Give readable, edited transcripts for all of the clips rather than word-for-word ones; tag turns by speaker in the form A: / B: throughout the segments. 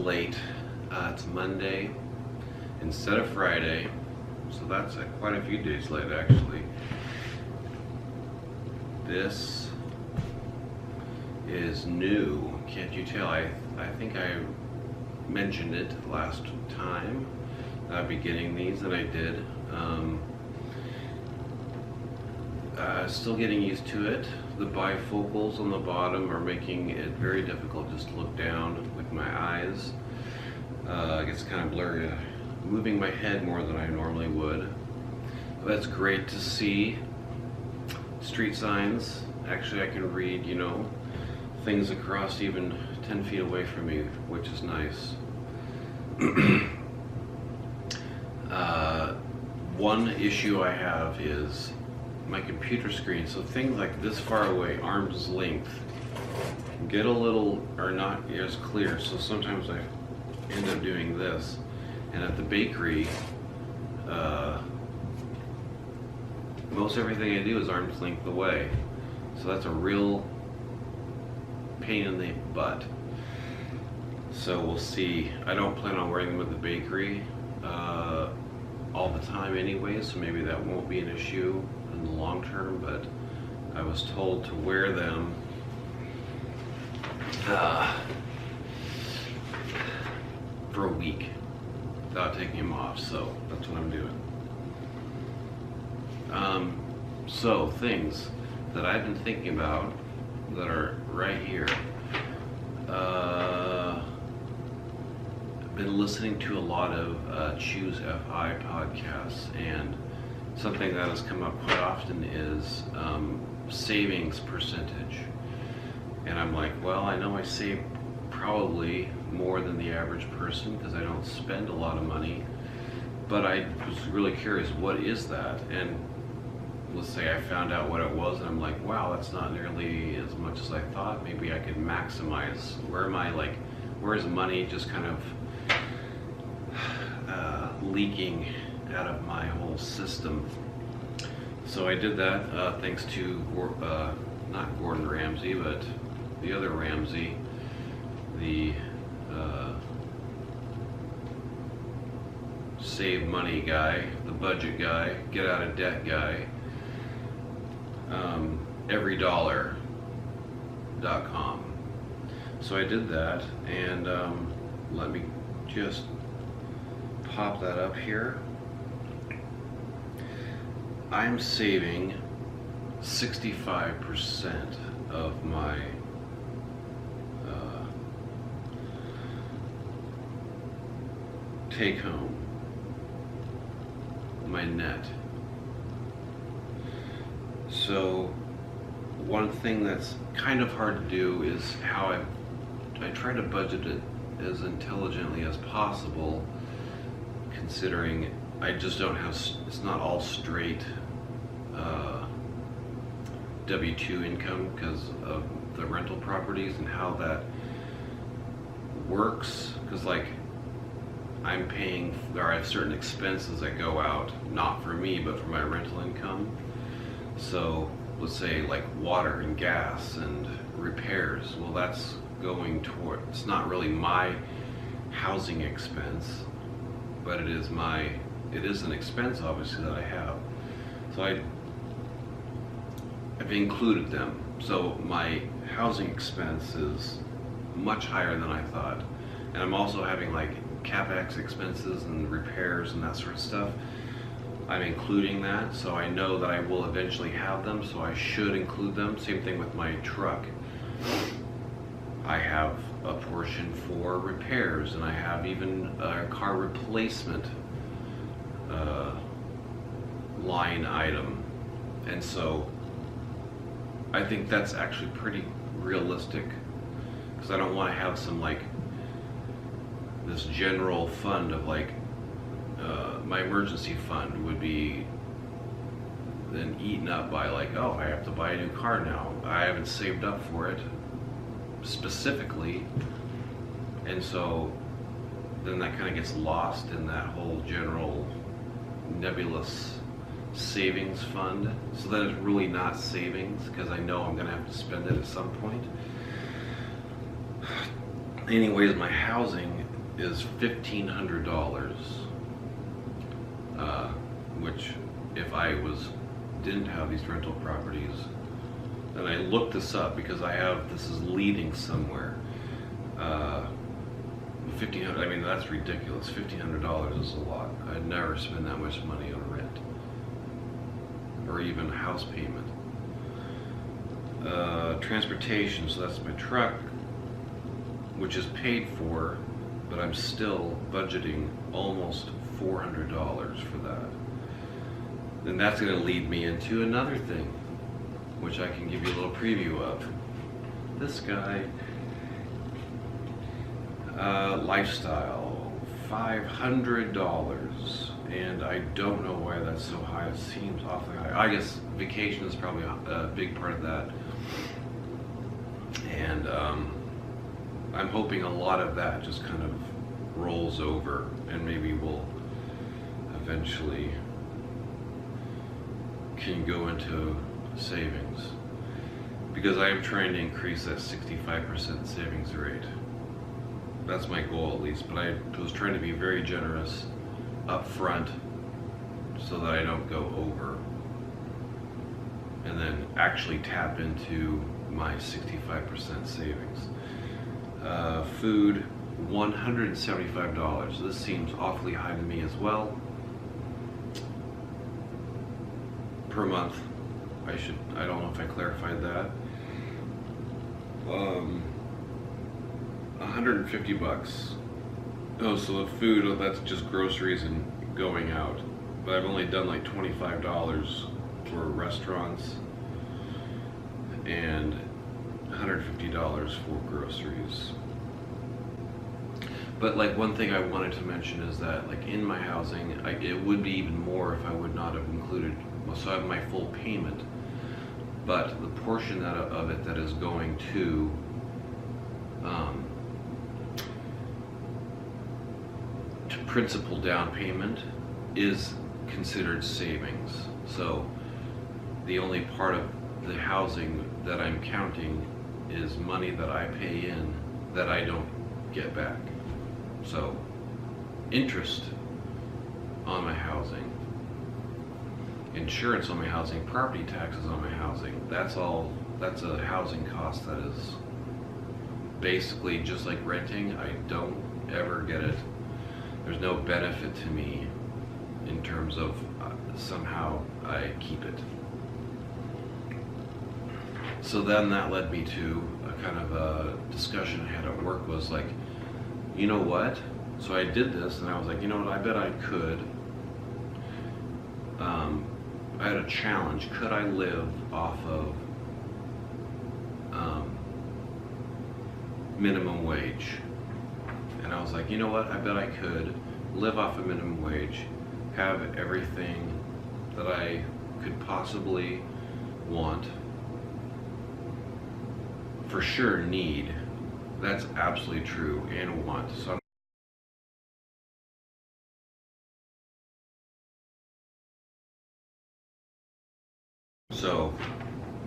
A: late. It's Monday instead of Friday, so that's quite a few days late actually. This is new. Can't you tell? I think I mentioned it last time I'd be getting these, and I did. Still getting used to it. The bifocals on the bottom are making it very difficult just to look down with my eyes. It gets kind of blurry. Moving my head more than I normally would. That's great to see. Street signs. Actually, I can read, things across even 10 feet away from me, which is nice. One issue I have is my computer screen. So things like this far away, arm's length, get a little, or not as clear. So sometimes I end up doing this. And at the bakery, most everything I do is arm's length away. So that's a real pain in the butt. So we'll see. I don't plan on wearing them at the bakery all the time anyway, so maybe that won't be an issue in the long term, but I was told to wear them for a week without taking them off, so that's what I'm doing. So things that I've been thinking about that are right here. I've been listening to a lot of Choose FI podcasts, and something that has come up quite often is savings percentage. And I'm like, well, I know I save probably more than the average person because I don't spend a lot of money, but I was really curious, what is that? And let's say I found out what it was, and I'm like, wow, that's not nearly as much as I thought. Maybe I could maximize. Where is money just kind of leaking out of my whole system? So I did that thanks to not Gordon Ramsay, but the other Ramsay, the save money guy, the budget guy, get out of debt guy. everydollar.com. So I did that, and let me just pop that up here. I'm saving 65% of my take home, my net. So one thing that's kind of hard to do is how I try to budget it as intelligently as possible, considering I just don't have, it's not all straight W-2 income because of the rental properties and how that works. Because I'm paying, there are certain expenses that go out, not for me, but for my rental income. So let's say like water and gas and repairs, well, that's going toward, it's not really my housing expense, but it is an expense obviously that I have. So I've included them. So my housing expense is much higher than I thought. And I'm also having CapEx expenses and repairs and that sort of stuff. I'm including that, so I know that I will eventually have them, so I should include them. Same thing with my truck. I have a portion for repairs, and I have even a car replacement line item. And so I think that's actually pretty realistic, because I don't want to have some this general fund of my emergency fund would be then eaten up by oh, I have to buy a new car now. I haven't saved up for it specifically, and so then that kind of gets lost in that whole general nebulous savings fund. So then it's really not savings because I know I'm going to have to spend it at some point. Anyways, my housing, is $1,500, which if I didn't have these rental properties, and I looked this up because this is leading somewhere. $1,500, I mean, that's ridiculous. $1,500 is a lot. I'd never spend that much money on rent or even a house payment. Transportation, so that's my truck, which is paid for, but I'm still budgeting almost $400 for that. And that's going to lead me into another thing, which I can give you a little preview of. This guy, lifestyle, $500, and I don't know why that's so high. It seems awfully high. I guess vacation is probably a big part of that, and I'm hoping a lot of that just kind of rolls over, and maybe we'll eventually can go into savings, because I am trying to increase that 65% savings rate. That's my goal, at least, but I was trying to be very generous up front so that I don't go over, and then actually tap into my 65% savings. Food, $175. This seems awfully high to me as well. Per month. I don't know if I clarified that. $150. Oh, so the food, that's just groceries and going out. But I've only done like $25 for restaurants and $150 for groceries. But like one thing I wanted to mention is that like in my housing, it would be even more if I would not have included, so I have my full payment, but the portion of it that is going to principal down payment is considered savings. So the only part of the housing that I'm counting is money that I pay in that I don't get back. So interest on my housing, insurance on my housing, property taxes on my housing, that's a housing cost that is basically just like renting. I don't ever get it. There's no benefit to me in terms of somehow I keep it. So then that led me to a kind of a discussion I had at work, was like, you know what? So I did this and I was like, you know what, I bet I could. I had a challenge. Could I live off of minimum wage? And I was like, you know what, I bet I could live off of minimum wage, have everything that I could possibly want, for sure need. That's absolutely true, and want. So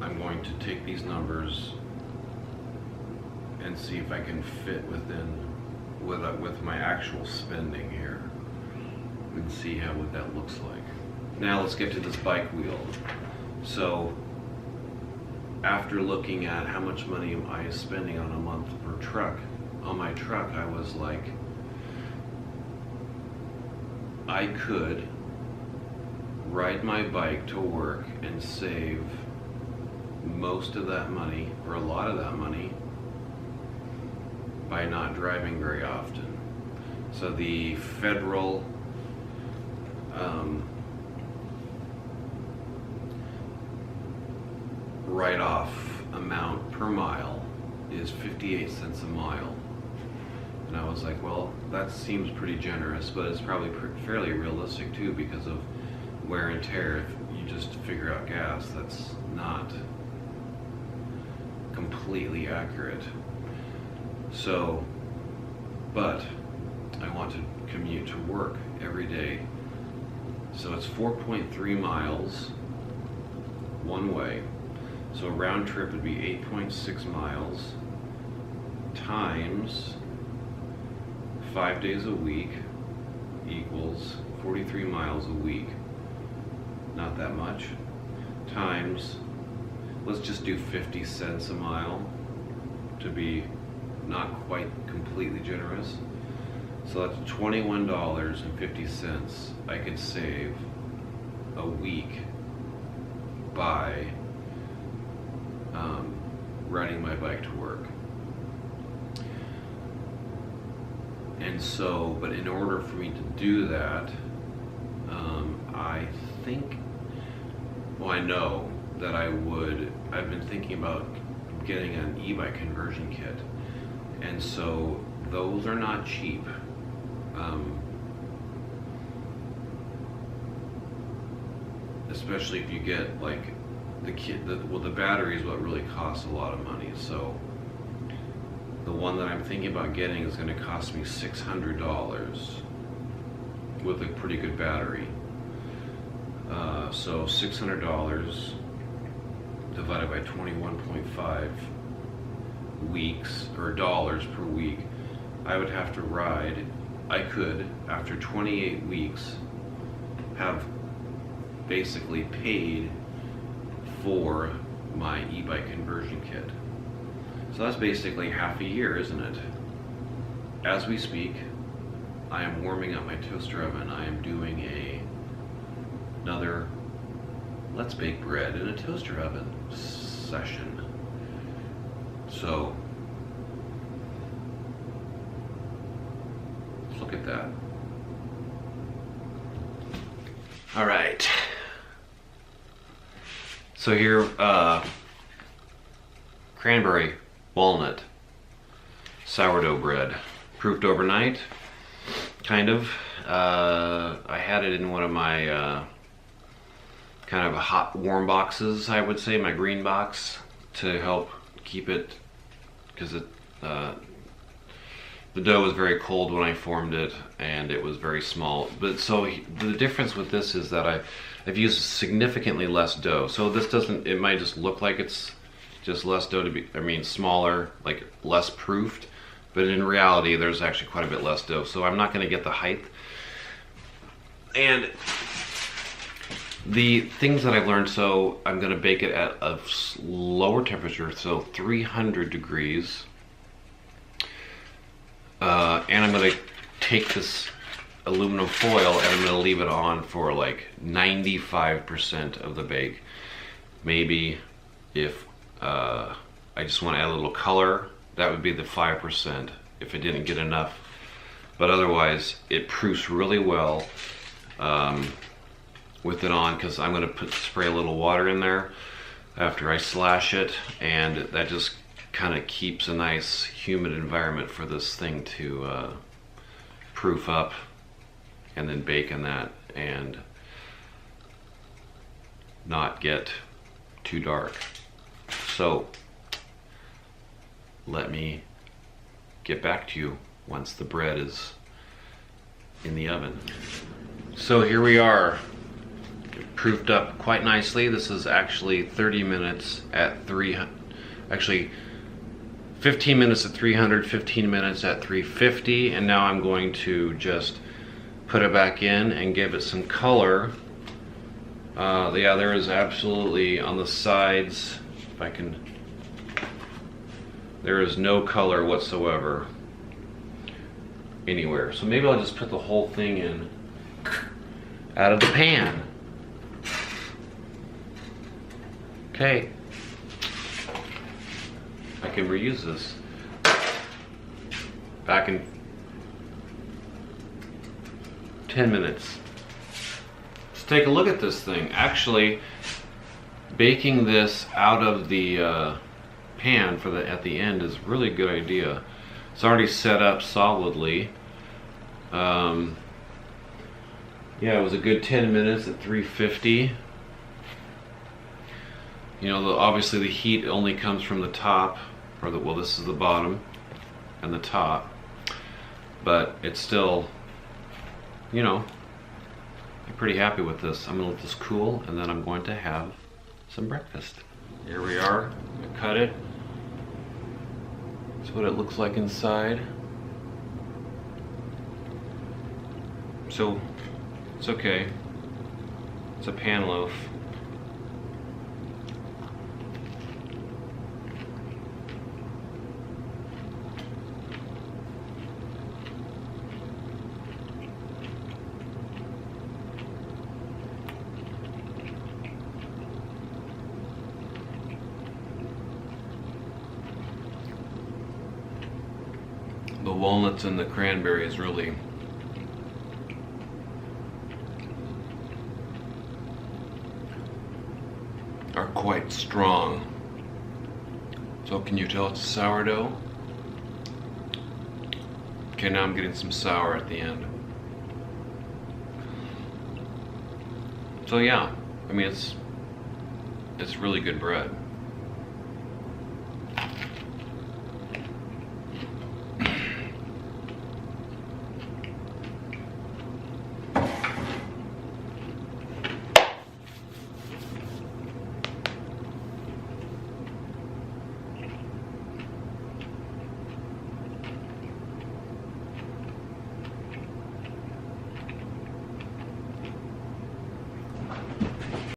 A: I'm going to take these numbers and see if I can fit within with my actual spending here, and see what that looks like. Now let's get to this bike wheel. So after looking at how much money I am spending on a month per truck, on my truck, I was like, I could ride my bike to work and save most of that money, or a lot of that money, by not driving very often. So the federal write-off amount per mile is 58 cents a mile. And I was like, well, that seems pretty generous, but it's probably fairly realistic too, because of wear and tear. If you just figure out gas, that's not completely accurate. So, but I want to commute to work every day. So it's 4.3 miles one way. So a round trip would be 8.6 miles times 5 days a week equals 43 miles a week. Not that much. Times, let's just do 50 cents a mile to be not quite completely generous. So that's $21.50 I could save a week by riding my bike to work. And so, but in order for me to do that, I think, well, I know that I've been thinking about getting an e-bike conversion kit. And so those are not cheap. Especially if you get like the kit, the battery is what really costs a lot of money. So the one that I'm thinking about getting is going to cost me $600 with a pretty good battery. So $600 divided by 21.5 weeks, or dollars per week, I would have to ride. I could, after 28 weeks, have basically paid for my e-bike conversion kit. So that's basically half a year, isn't it? As we speak, I am warming up my toaster oven. I am doing another let's bake bread in a toaster oven session. So let's look at that. All right. So here, cranberry walnut sourdough bread, proofed overnight, kind of. I had it in one of my kind of hot warm boxes, I would say, my green box, to help keep it, because the dough was very cold when I formed it, and it was very small. But so the difference with this is that I've used significantly less dough. So this doesn't, it might just look like it's just less dough smaller, like less proofed, but in reality there's actually quite a bit less dough. So I'm not going to get the height. And the things that I've learned, so I'm going to bake it at a lower temperature, so 300 degrees. And I'm going to take this aluminum foil and I'm going to leave it on for like 95% of the bake. Maybe if I just want to add a little color, that would be the 5% if it didn't get enough. But otherwise, it proofs really well with it on, because I'm going to spray a little water in there after I slash it, and that just kind of keeps a nice humid environment for this thing to proof up and then bake in that and not get too dark. So let me get back to you once the bread is in the oven. So here we are, proofed up quite nicely. This is actually 30 minutes at 300, actually 15 minutes at 300, 15 minutes at 350, and now I'm going to just put it back in and give it some color. Yeah, there is absolutely on the sides, if I can, there is no color whatsoever anywhere. So maybe I'll just put the whole thing in out of the pan. Okay. I can reuse this. Back in 10 minutes. Let's take a look at this thing. Actually, baking this out of the pan for at the end is really a good idea. It's already set up solidly. Yeah, it was a good 10 minutes at 350. You know, obviously the heat only comes from the top, or well, this is the bottom and the top, but it's still, you know, I'm pretty happy with this. I'm gonna let this cool, and then I'm going to have some breakfast. Here we are. I cut it. That's what it looks like inside. So it's okay. It's a pan loaf. The walnuts and the cranberries really are quite strong. So can you tell it's sourdough? Okay, now I'm getting some sour at the end. So yeah, I mean it's really good bread.